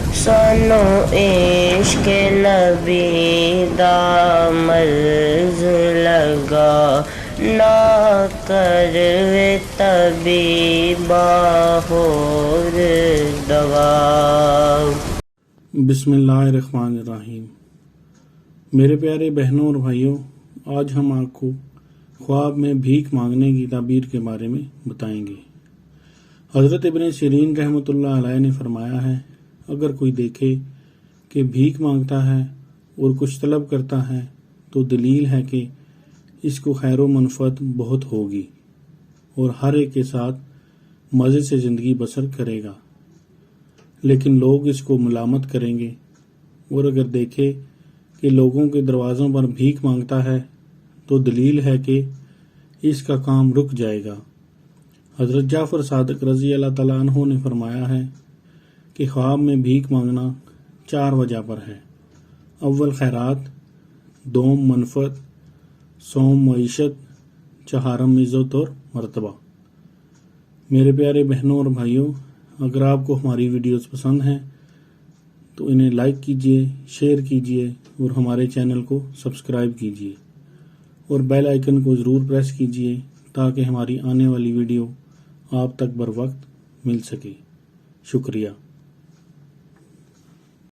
سانو عشق نبی دا مرض لگا، نہ کروے طبیبا ہور دوا۔ بسم اللہ الرحمن الرحیم۔ میرے پیارے بہنوں اور بھائیوں، آج ہم آپ کو خواب میں بھیک مانگنے کی تعبیر کے بارے میں بتائیں گے۔ حضرت ابن سیرین رحمۃ اللہ علیہ نے فرمایا ہے، اگر کوئی دیکھے کہ بھیک مانگتا ہے اور کچھ طلب کرتا ہے تو دلیل ہے کہ اس کو خیر و منفعت بہت ہوگی اور ہر ایک کے ساتھ مزے سے زندگی بسر کرے گا، لیکن لوگ اس کو ملامت کریں گے۔ اور اگر دیکھے کہ لوگوں کے دروازوں پر بھیک مانگتا ہے تو دلیل ہے کہ اس کا کام رک جائے گا۔ حضرت جعفر صادق رضی اللہ تعالیٰ عنہ نے فرمایا ہے کہ خواب میں بھیک مانگنا 4 وجہ پر ہے۔ اول خیرات، دوم منفعت، سوم معیشت، چہارم عزت اور مرتبہ۔ میرے پیارے بہنوں اور بھائیوں، اگر آپ کو ہماری ویڈیوز پسند ہیں تو انہیں لائک کیجئے، شیئر کیجئے اور ہمارے چینل کو سبسکرائب کیجئے اور بیل آئیکن کو ضرور پریس کیجئے تاکہ ہماری آنے والی ویڈیو آپ تک بر وقت مل سکے۔ شکریہ۔